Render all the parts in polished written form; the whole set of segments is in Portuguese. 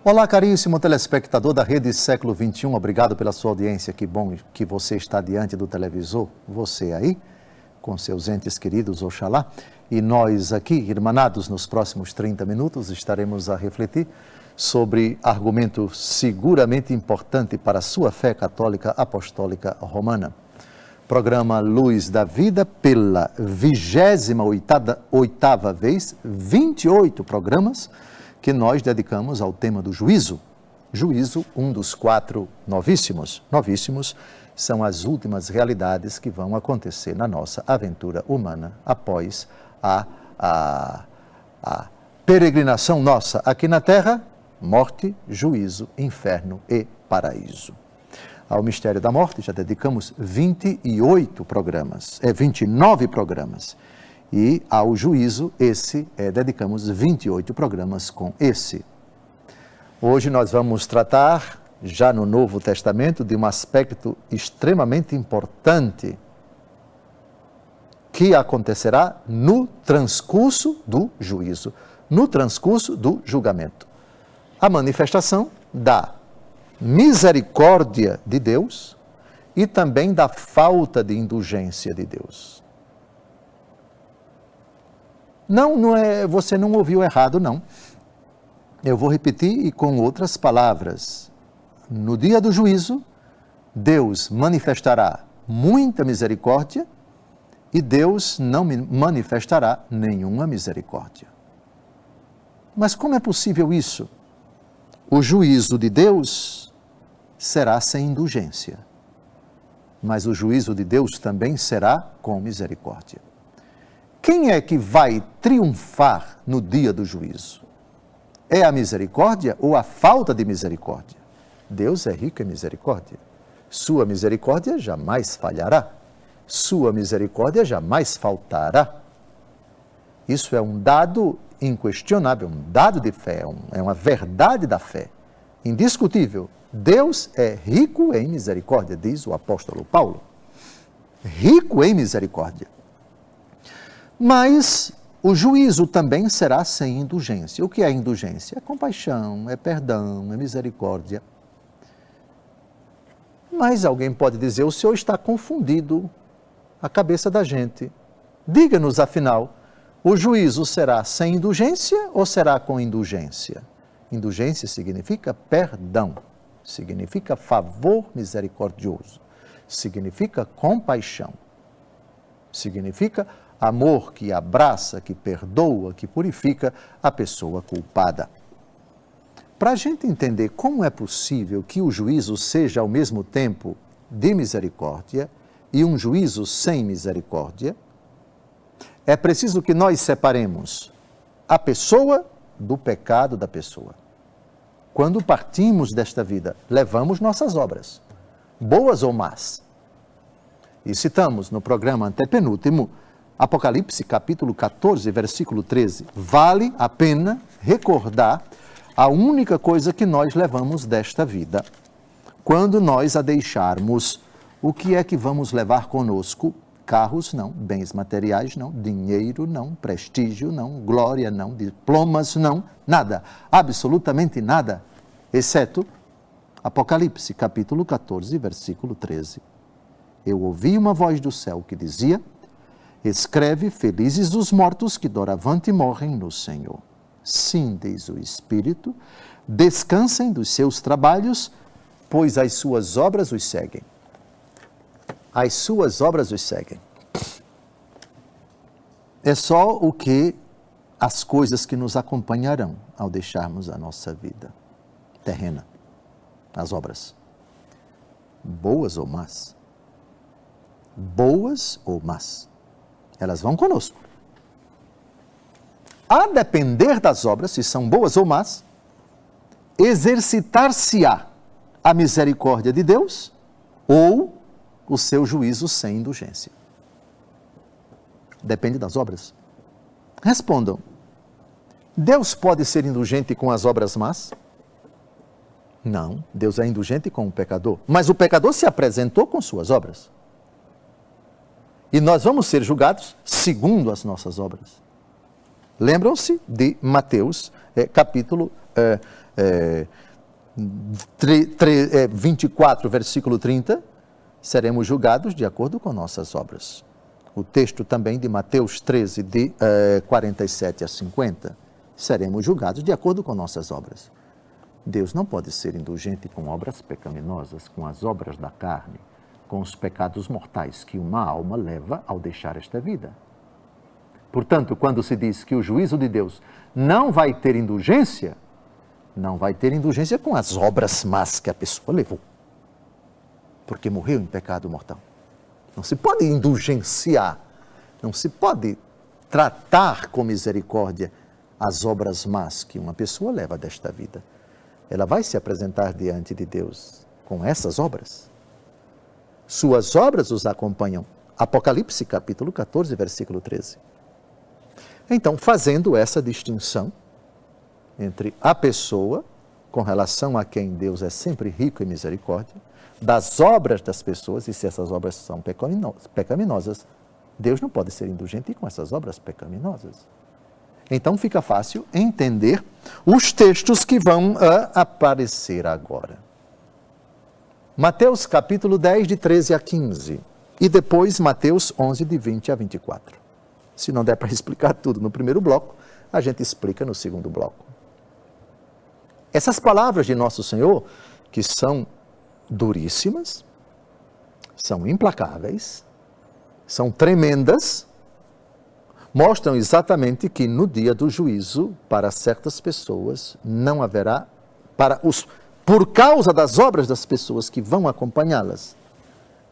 Olá, caríssimo telespectador da Rede Século XXI, obrigado pela sua audiência, que bom que você está diante do televisor, você aí, com seus entes queridos, oxalá, e nós aqui, irmanados, nos próximos 30 minutos, estaremos a refletir sobre argumento seguramente importante para a sua fé católica apostólica romana. Programa Luz da Vida, pela 28ª vez, 28 programas, que nós dedicamos ao tema do juízo. Juízo, um dos 4 novíssimos. Novíssimos são as últimas realidades que vão acontecer na nossa aventura humana após a peregrinação nossa aqui na Terra, morte, juízo, inferno e paraíso. Ao mistério da morte já dedicamos 29 programas. E ao juízo, dedicamos 28 programas com esse. Hoje nós vamos tratar, já no Novo Testamento, de um aspecto extremamente importante que acontecerá no transcurso do juízo, no transcurso do julgamento. A manifestação da misericórdia de Deus e também da falta de indulgência de Deus. Você não ouviu errado, não. Eu vou repetir e com outras palavras. No dia do juízo, Deus manifestará muita misericórdia e Deus não manifestará nenhuma misericórdia. Mas como é possível isso? O juízo de Deus será sem indulgência, mas o juízo de Deus também será com misericórdia. Quem é que vai triunfar no dia do juízo? É a misericórdia ou a falta de misericórdia? Deus é rico em misericórdia. Sua misericórdia jamais falhará. Sua misericórdia jamais faltará. Isso é um dado inquestionável, um dado de fé, é uma verdade da fé, indiscutível. Deus é rico em misericórdia, diz o apóstolo Paulo. Rico em misericórdia. Mas o juízo também será sem indulgência. O que é indulgência? É compaixão, é perdão, é misericórdia. Mas alguém pode dizer, o senhor está confundindo a cabeça da gente. Diga-nos, afinal, o juízo será sem indulgência ou será com indulgência? Indulgência significa perdão, significa favor misericordioso, significa compaixão, significa amor que abraça, que perdoa, que purifica a pessoa culpada. Para a gente entender como é possível que o juízo seja ao mesmo tempo de misericórdia e um juízo sem misericórdia, é preciso que nós separemos a pessoa do pecado da pessoa. Quando partimos desta vida, levamos nossas obras, boas ou más. E citamos no programa antepenúltimo, Apocalipse, capítulo 14, versículo 13. Vale a pena recordar a única coisa que nós levamos desta vida. Quando nós a deixarmos, o que é que vamos levar conosco? Carros não, bens materiais não, dinheiro não, prestígio não, glória não, diplomas não, nada, absolutamente nada, exceto Apocalipse, capítulo 14, versículo 13. Eu ouvi uma voz do céu que dizia, escreve, felizes os mortos que doravante morrem no Senhor. Sim, diz o Espírito, descansem dos seus trabalhos, pois as suas obras os seguem. As suas obras os seguem. É só as coisas que nos acompanharão ao deixarmos a nossa vida terrena, as obras. Boas ou más. Boas ou más. Elas vão conosco. A depender das obras, se são boas ou más, exercitar-se-á a misericórdia de Deus ou o seu juízo sem indulgência. Depende das obras. Respondam. Deus pode ser indulgente com as obras más? Não, Deus é indulgente com o pecador. Mas o pecador se apresentou com suas obras. E nós vamos ser julgados segundo as nossas obras. Lembram-se de Mateus, capítulo 24, versículo 30, seremos julgados de acordo com nossas obras. O texto também de Mateus 13, de 47 a 50, seremos julgados de acordo com nossas obras. Deus não pode ser indulgente com obras pecaminosas, com as obras da carne, com os pecados mortais que uma alma leva ao deixar esta vida. Portanto, quando se diz que o juízo de Deus não vai ter indulgência, não vai ter indulgência com as obras más que a pessoa levou, porque morreu em pecado mortal. Não se pode indulgenciar, não se pode tratar com misericórdia as obras más que uma pessoa leva desta vida. Ela vai se apresentar diante de Deus com essas obras. Suas obras os acompanham. Apocalipse, capítulo 14, versículo 13. Então, fazendo essa distinção entre a pessoa, com relação a quem Deus é sempre rico em misericórdia, das obras das pessoas, e se essas obras são pecaminosas, Deus não pode ser indulgente com essas obras pecaminosas. Então fica fácil entender os textos que vão aparecer agora. Mateus capítulo 10, de 13 a 15, e depois Mateus 11, de 20 a 24. Se não der para explicar tudo no primeiro bloco, a gente explica no segundo bloco. Essas palavras de Nosso Senhor, que são duríssimas, são implacáveis, são tremendas, mostram exatamente que no dia do juízo, para certas pessoas, não haverá, por causa das obras das pessoas que vão acompanhá-las,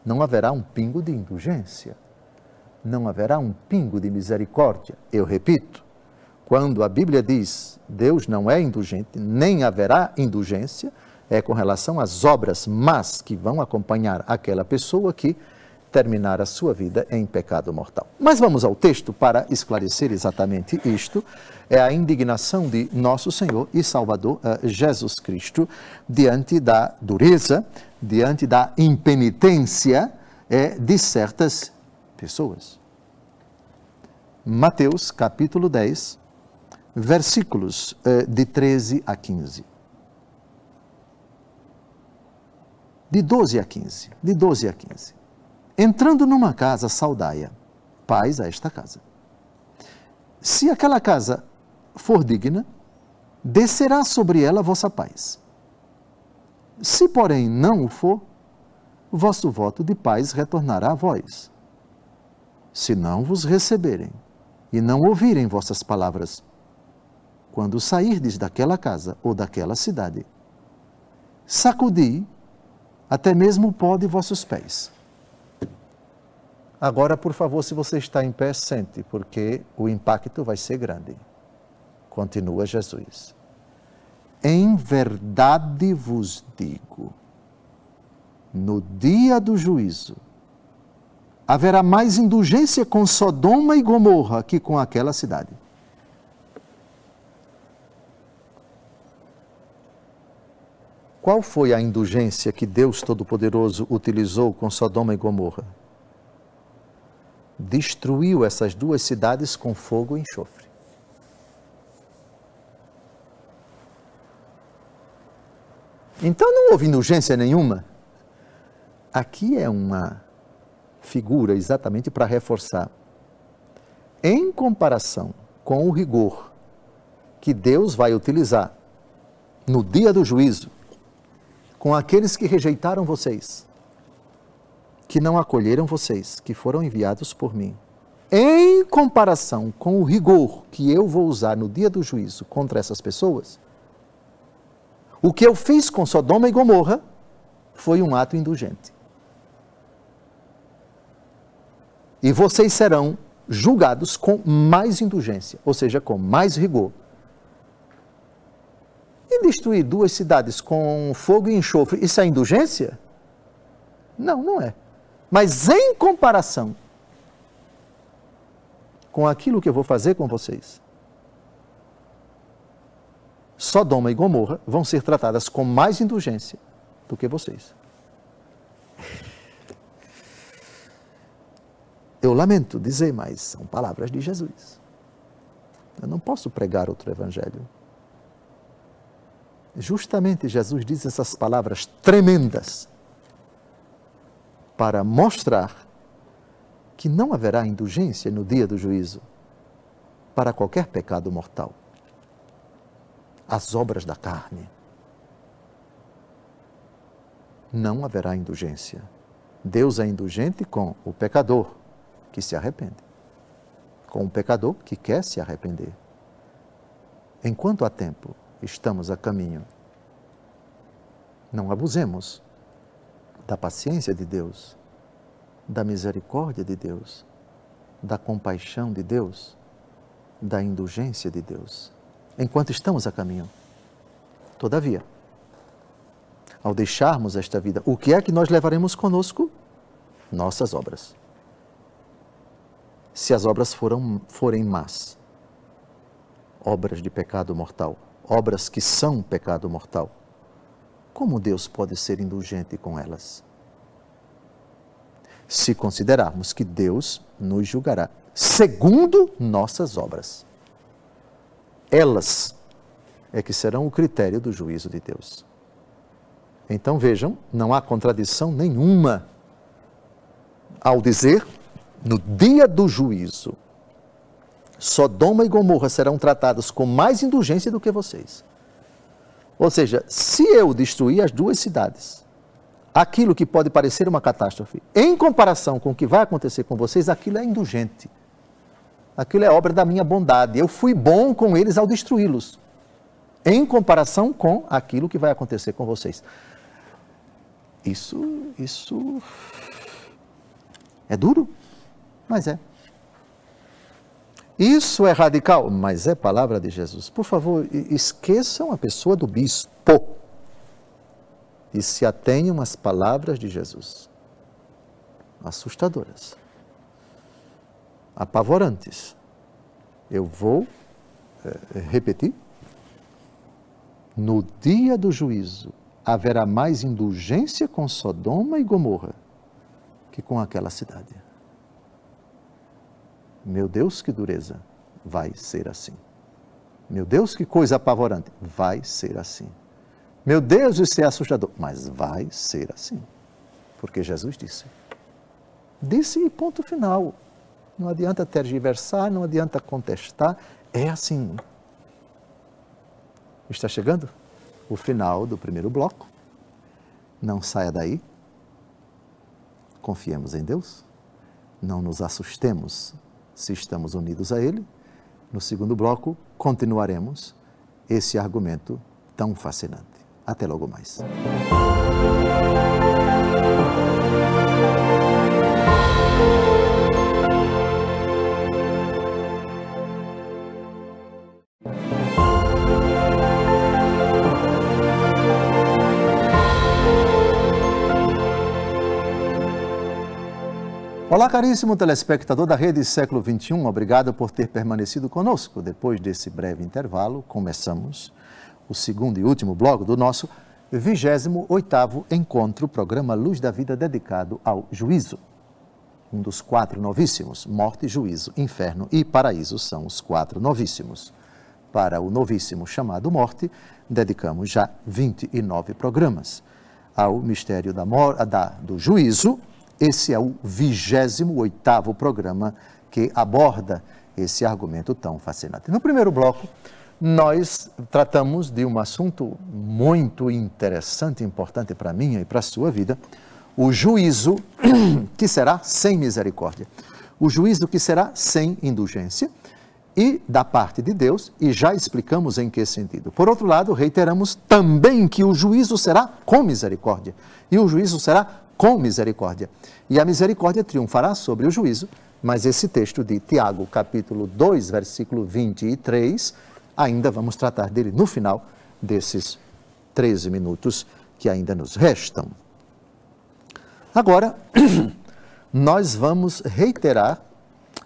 não haverá um pingo de indulgência, não haverá um pingo de misericórdia. Eu repito, quando a Bíblia diz Deus não é indulgente, nem haverá indulgência, é com relação às obras más que vão acompanhar aquela pessoa que terminar a sua vida em pecado mortal. Mas vamos ao texto para esclarecer exatamente isto. É a indignação de nosso Senhor e Salvador Jesus Cristo diante da dureza, diante da impenitência de certas pessoas. Mateus capítulo 10, versículos de 13 a 15. De 12 a 15. De 12 a 15. Entrando numa casa, saudai-a, paz a esta casa. Se aquela casa for digna, descerá sobre ela vossa paz. Se, porém, não o for, vosso voto de paz retornará a vós. Se não vos receberem e não ouvirem vossas palavras, quando sairdes daquela casa ou daquela cidade, sacudi até mesmo o pó de vossos pés. Agora, por favor, se você está em pé, sente, porque o impacto vai ser grande. Continua Jesus. Em verdade vos digo, no dia do juízo, haverá mais indulgência com Sodoma e Gomorra que com aquela cidade. Qual foi a indulgência que Deus Todo-Poderoso utilizou com Sodoma e Gomorra? Destruiu essas duas cidades com fogo e enxofre. Então não houve indulgência nenhuma. Aqui é uma figura exatamente para reforçar. Em comparação com o rigor que Deus vai utilizar no dia do juízo, com aqueles que rejeitaram vocês, que não acolheram vocês, que foram enviados por mim, em comparação com o rigor que eu vou usar no dia do juízo contra essas pessoas, o que eu fiz com Sodoma e Gomorra foi um ato indulgente. E vocês serão julgados com mais indulgência, ou seja, com mais rigor. E destruir duas cidades com fogo e enxofre, isso é indulgência? Não, não é. Mas em comparação com aquilo que eu vou fazer com vocês, Sodoma e Gomorra vão ser tratadas com mais indulgência do que vocês. Eu lamento dizer, mas são palavras de Jesus. Eu não posso pregar outro evangelho. Justamente Jesus diz essas palavras tremendas para mostrar que não haverá indulgência no dia do juízo para qualquer pecado mortal. As obras da carne. Não haverá indulgência. Deus é indulgente com o pecador que se arrepende, com o pecador que quer se arrepender. Enquanto há tempo, estamos a caminho. Não abusemos da paciência de Deus, da misericórdia de Deus, da compaixão de Deus, da indulgência de Deus, enquanto estamos a caminho. Todavia, ao deixarmos esta vida, o que é que nós levaremos conosco? Nossas obras. Se as obras forem más, obras de pecado mortal, obras que são pecado mortal, como Deus pode ser indulgente com elas? Se considerarmos que Deus nos julgará segundo nossas obras. Elas é que serão o critério do juízo de Deus. Então vejam, não há contradição nenhuma ao dizer, no dia do juízo, Sodoma e Gomorra serão tratados com mais indulgência do que vocês. Ou seja, se eu destruir as duas cidades, aquilo que pode parecer uma catástrofe, em comparação com o que vai acontecer com vocês, aquilo é indulgente. Aquilo é obra da minha bondade. Eu fui bom com eles ao destruí-los, em comparação com aquilo que vai acontecer com vocês. Isso é duro, mas é. Isso é radical, mas é palavra de Jesus. Por favor, esqueçam a pessoa do bispo e se atenham às palavras de Jesus. Assustadoras, apavorantes. Eu vou repetir. No dia do juízo, haverá mais indulgência com Sodoma e Gomorra que com aquela cidade. Meu Deus, que dureza, vai ser assim. Meu Deus, que coisa apavorante, vai ser assim. Meu Deus, isso é assustador, mas vai ser assim. Porque Jesus disse. Disse e ponto final. Não adianta tergiversar, não adianta contestar, é assim. Está chegando o final do primeiro bloco. Não saia daí. Confiemos em Deus. Não nos assustemos se estamos unidos a Ele. No segundo bloco, continuaremos esse argumento tão fascinante. Até logo mais. Olá, caríssimo telespectador da Rede Século XXI, obrigado por ter permanecido conosco. Depois desse breve intervalo, começamos o segundo e último bloco do nosso 28º encontro, programa Luz da Vida, dedicado ao juízo. Um dos 4 novíssimos, morte, juízo, inferno e paraíso, são os 4 novíssimos. Para o novíssimo chamado morte, dedicamos já 29 programas. Ao mistério do juízo, esse é o 28º programa que aborda esse argumento tão fascinante. No primeiro bloco, nós tratamos de um assunto muito interessante, importante para a minha e para a sua vida, o juízo que será sem misericórdia, o juízo que será sem indulgência e da parte de Deus, e já explicamos em que sentido. Por outro lado, reiteramos também que o juízo será com misericórdia, e o juízo será com misericórdia. E a misericórdia triunfará sobre o juízo, mas esse texto de Tiago, capítulo 2, versículo 23, ainda vamos tratar dele no final desses 13 minutos que ainda nos restam. Agora, nós vamos reiterar,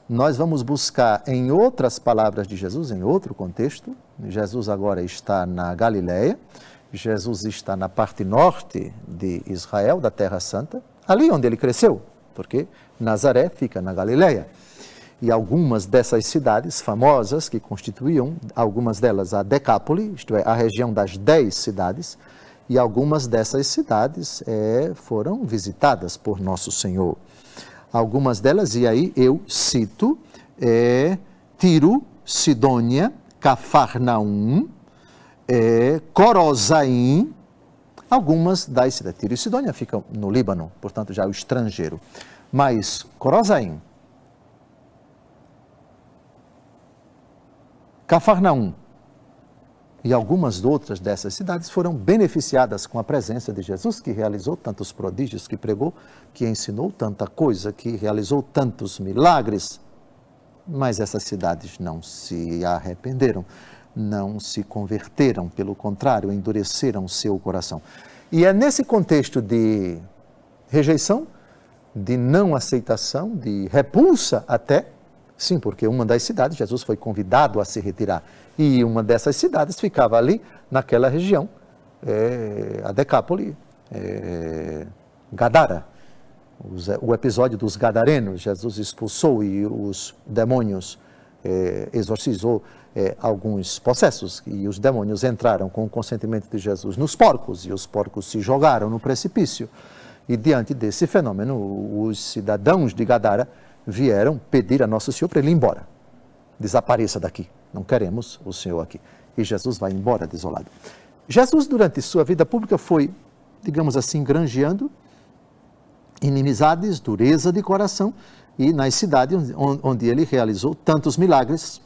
nós vamos buscar em outras palavras de Jesus, em outro contexto. Jesus agora está na Galileia, Jesus está na parte norte de Israel, da Terra Santa, ali onde ele cresceu, porque Nazaré fica na Galileia. E algumas dessas cidades famosas, que constituíam, algumas delas a Decápole, isto é, a região das 10 cidades, e algumas dessas cidades foram visitadas por Nosso Senhor. Algumas delas, e aí eu cito, Tiro, Sidônia, Cafarnaum, Corozaim, algumas das cidades. Tiro e Sidônia ficam no Líbano, portanto já é o estrangeiro. Mas Corozaim, Cafarnaum e algumas outras dessas cidades foram beneficiadas com a presença de Jesus, que realizou tantos prodígios, que pregou, que ensinou tanta coisa, que realizou tantos milagres. Mas essas cidades não se arrependeram, não se converteram, pelo contrário, endureceram seu coração. E é nesse contexto de rejeição, de não aceitação, de repulsa até, sim, porque uma das cidades, Jesus foi convidado a se retirar, e uma dessas cidades ficava ali, naquela região, a Decápole, Gadara. O episódio dos gadarenos, Jesus expulsou e os demônios exorcizou alguns possessos, e os demônios entraram com o consentimento de Jesus nos porcos, e os porcos se jogaram no precipício. E diante desse fenômeno, os cidadãos de Gadara vieram pedir a Nosso Senhor para ele ir embora. Desapareça daqui, não queremos o Senhor aqui. E Jesus vai embora desolado. Jesus, durante sua vida pública, foi, digamos assim, granjeando inimizades, dureza de coração, e nas cidades onde ele realizou tantos milagres,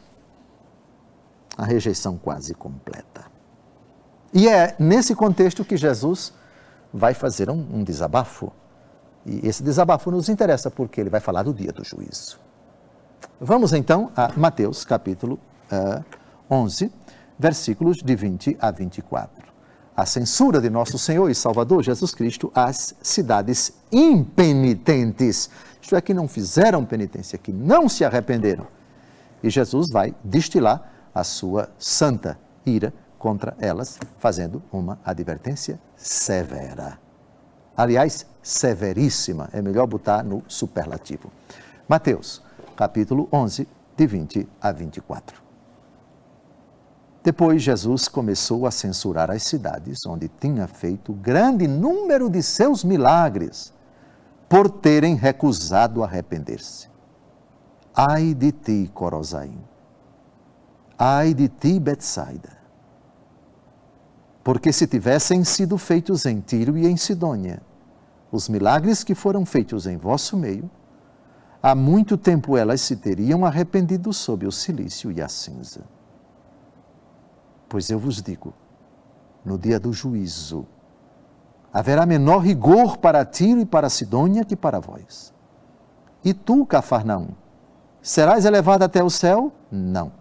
a rejeição quase completa. E é nesse contexto que Jesus vai fazer um desabafo. E esse desabafo nos interessa porque ele vai falar do dia do juízo. Vamos então a Mateus capítulo 11, versículos de 20 a 24. A censura de nosso Senhor e Salvador Jesus Cristo às cidades impenitentes, isto é, que não fizeram penitência, que não se arrependeram. E Jesus vai destilar a sua santa ira contra elas, fazendo uma advertência severa. Aliás, severíssima, é melhor botar no superlativo. Mateus, capítulo 11, de 20 a 24. Depois Jesus começou a censurar as cidades onde tinha feito grande número de seus milagres, por terem recusado arrepender-se. Ai de ti, Corozaim! Ai de ti, Betsaida! Porque se tivessem sido feitos em Tiro e em Sidônia os milagres que foram feitos em vosso meio, há muito tempo elas se teriam arrependido sob o cilício e a cinza. Pois eu vos digo, no dia do juízo, haverá menor rigor para Tiro e para Sidônia que para vós. E tu, Cafarnaum, serás elevado até o céu? Não.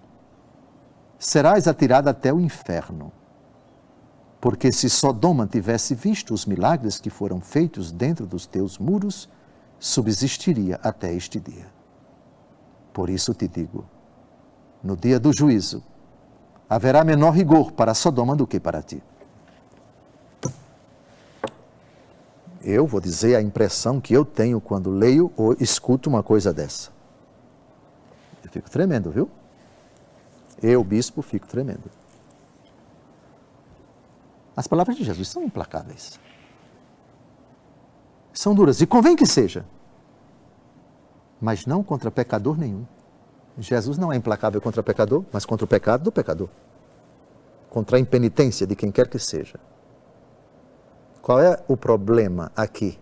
Serás atirado até o inferno. Porque se Sodoma tivesse visto os milagres que foram feitos dentro dos teus muros, subsistiria até este dia. Por isso te digo, no dia do juízo, haverá menor rigor para Sodoma do que para ti. Eu vou dizer a impressão que eu tenho quando leio ou escuto uma coisa dessa. Eu fico tremendo, viu? Eu, bispo, fico tremendo. As palavras de Jesus são implacáveis. São duras, e convém que seja. Mas não contra pecador nenhum. Jesus não é implacável contra pecador, mas contra o pecado do pecador. Contra a impenitência de quem quer que seja. Qual é o problema aqui?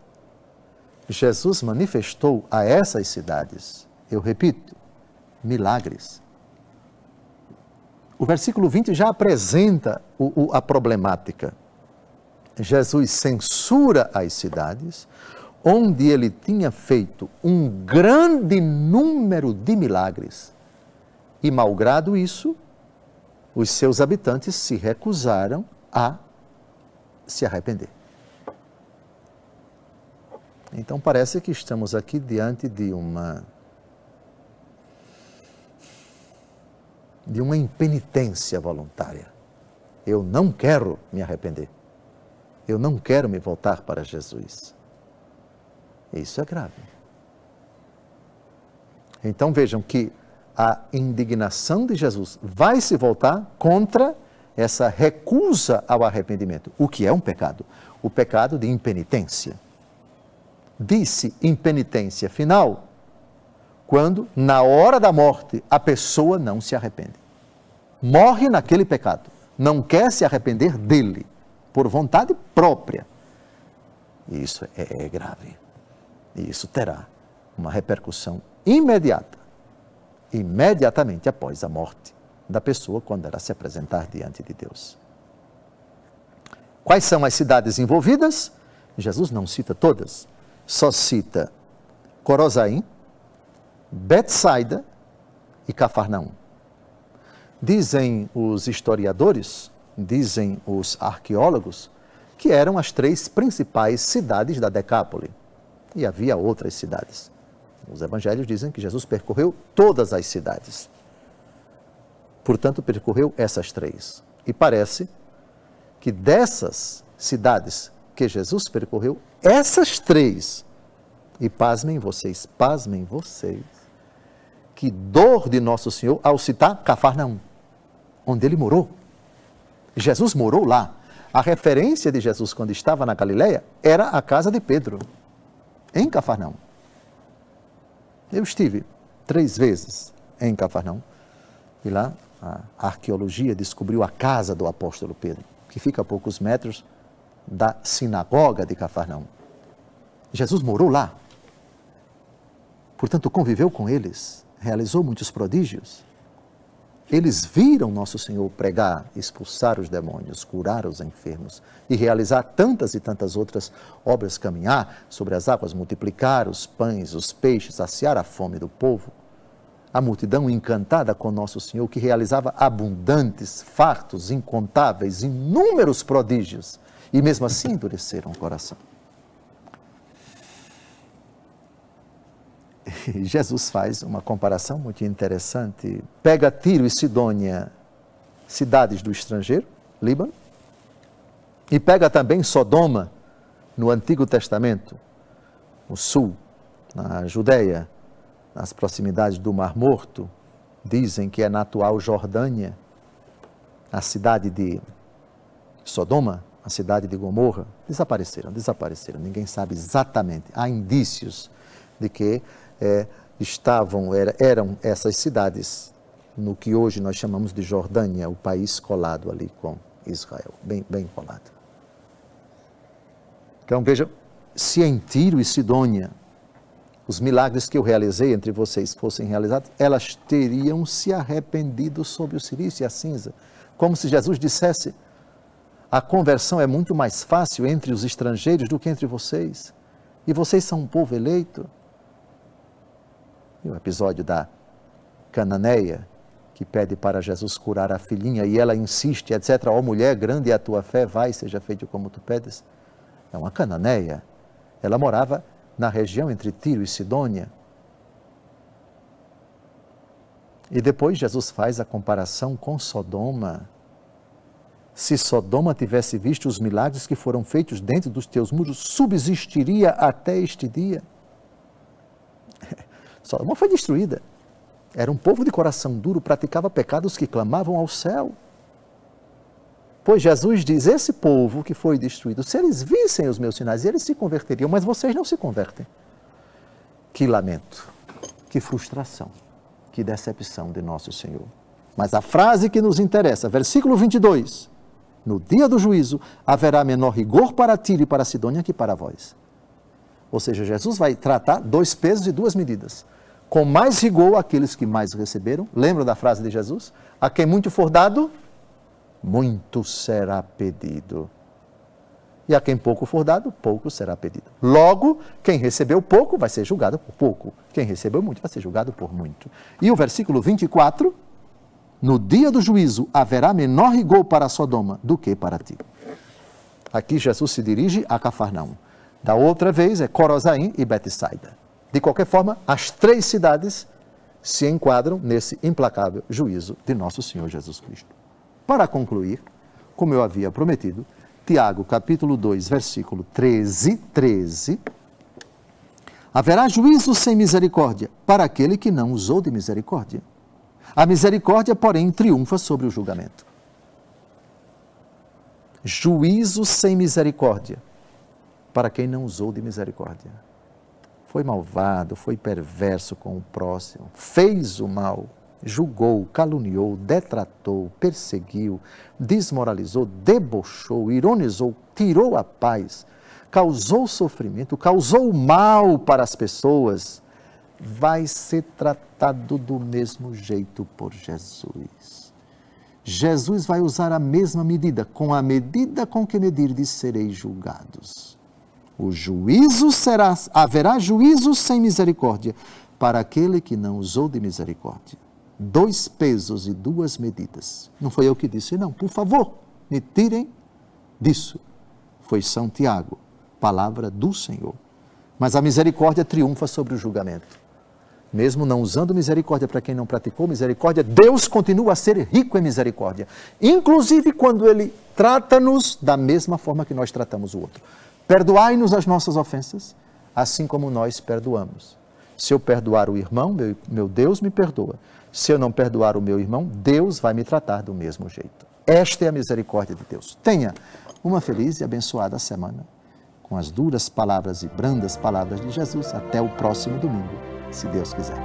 Jesus manifestou a essas cidades, eu repito, milagres. O versículo 20 já apresenta a problemática. Jesus censura as cidades onde ele tinha feito um grande número de milagres. E, malgrado isso, os seus habitantes se recusaram a se arrepender. Então, parece que estamos aqui diante de uma impenitência voluntária. Eu não quero me arrepender. Eu não quero me voltar para Jesus. Isso é grave. Então vejam que a indignação de Jesus vai se voltar contra essa recusa ao arrependimento. O que é um pecado? O pecado de impenitência. Disse impenitência final quando, na hora da morte, a pessoa não se arrepende. Morre naquele pecado, não quer se arrepender dele, por vontade própria. E isso é grave. E isso terá uma repercussão imediatamente após a morte da pessoa, quando ela se apresentar diante de Deus. Quais são as cidades envolvidas? Jesus não cita todas, só cita Corozaim, Betsaida e Cafarnaum. Dizem os historiadores, dizem os arqueólogos, que eram as 3 principais cidades da Decápole. E havia outras cidades. Os evangelhos dizem que Jesus percorreu todas as cidades. Portanto, percorreu essas 3. E parece que dessas cidades que Jesus percorreu, essas 3, e pasmem vocês, que dor de Nosso Senhor ao citar Cafarnaum, onde ele morou. Jesus morou lá. A referência de Jesus quando estava na Galileia era a casa de Pedro, em Cafarnaum. Eu estive 3 vezes em Cafarnaum e lá a arqueologia descobriu a casa do apóstolo Pedro, que fica a poucos metros da sinagoga de Cafarnaum. Jesus morou lá. Portanto, conviveu com eles, realizou muitos prodígios. Eles viram Nosso Senhor pregar, expulsar os demônios, curar os enfermos e realizar tantas e tantas outras obras, caminhar sobre as águas, multiplicar os pães, os peixes, saciar a fome do povo. A multidão encantada com Nosso Senhor, que realizava abundantes, fartos, incontáveis, inúmeros prodígios, e mesmo assim endureceram o coração. E Jesus faz uma comparação muito interessante. Pega Tiro e Sidônia, cidades do estrangeiro, Líbano, e pega também Sodoma, no Antigo Testamento, no sul, na Judéia, nas proximidades do Mar Morto, dizem que é na atual Jordânia, a cidade de Sodoma, a cidade de Gomorra, desapareceram, ninguém sabe exatamente. Há indícios de que eram essas cidades no que hoje nós chamamos de Jordânia, o país colado ali com Israel, bem colado. Então vejam, se em Tiro e Sidônia os milagres que eu realizei entre vocês fossem realizados, elas teriam se arrependido sobre o silício e a cinza, como se Jesus dissesse: a conversão é muito mais fácil entre os estrangeiros do que entre vocês, e vocês são um povo eleito. E o episódio da cananeia, que pede para Jesus curar a filhinha, e ela insiste, etc. Ó mulher, grande é a tua fé, vai, seja feito como tu pedes. É uma cananeia. Ela morava na região entre Tiro e Sidônia. E depois Jesus faz a comparação com Sodoma. Se Sodoma tivesse visto os milagres que foram feitos dentro dos teus muros, subsistiria até este dia. Sodoma foi destruída. Era um povo de coração duro, praticava pecados que clamavam ao céu. Pois Jesus diz: esse povo que foi destruído, se eles vissem os meus sinais, eles se converteriam, mas vocês não se convertem. Que lamento, que frustração, que decepção de Nosso Senhor. Mas a frase que nos interessa, versículo 22, no dia do juízo haverá menor rigor para Tiro e para Sidônia que para vós. Ou seja, Jesus vai tratar 2 pesos e 2 medidas. Com mais rigor aqueles que mais receberam. Lembra da frase de Jesus? A quem muito for dado, muito será pedido. E a quem pouco for dado, pouco será pedido. Logo, quem recebeu pouco vai ser julgado por pouco. Quem recebeu muito vai ser julgado por muito. E o versículo 24, no dia do juízo haverá menor rigor para Sodoma do que para ti. Aqui Jesus se dirige a Cafarnaum. Da outra vez é Corozaim e Betsaida. De qualquer forma, as 3 cidades se enquadram nesse implacável juízo de Nosso Senhor Jesus Cristo. Para concluir, como eu havia prometido, Tiago, capítulo 2, versículo 13, Haverá juízo sem misericórdia para aquele que não usou de misericórdia. A misericórdia, porém, triunfa sobre o julgamento. Juízo sem misericórdia para quem não usou de misericórdia. Foi malvado, foi perverso com o próximo, fez o mal, julgou, caluniou, detratou, perseguiu, desmoralizou, debochou, ironizou, tirou a paz, causou sofrimento, causou mal para as pessoas, vai ser tratado do mesmo jeito por Jesus. Jesus vai usar a mesma medida, com a medida com que medirdes sereis julgados. O juízo haverá juízo sem misericórdia para aquele que não usou de misericórdia. 2 pesos e 2 medidas. Não foi eu que disse, não. Por favor, me tirem disso. Foi São Tiago, palavra do Senhor. Mas a misericórdia triunfa sobre o julgamento. Mesmo não usando misericórdia para quem não praticou misericórdia, Deus continua a ser rico em misericórdia. Inclusive quando Ele trata-nos da mesma forma que nós tratamos o outro. Perdoai-nos as nossas ofensas, assim como nós perdoamos. Se eu perdoar o irmão, meu Deus me perdoa. Se eu não perdoar o meu irmão, Deus vai me tratar do mesmo jeito. Esta é a misericórdia de Deus. Tenha uma feliz e abençoada semana, com as duras palavras e brandas palavras de Jesus. Até o próximo domingo, se Deus quiser.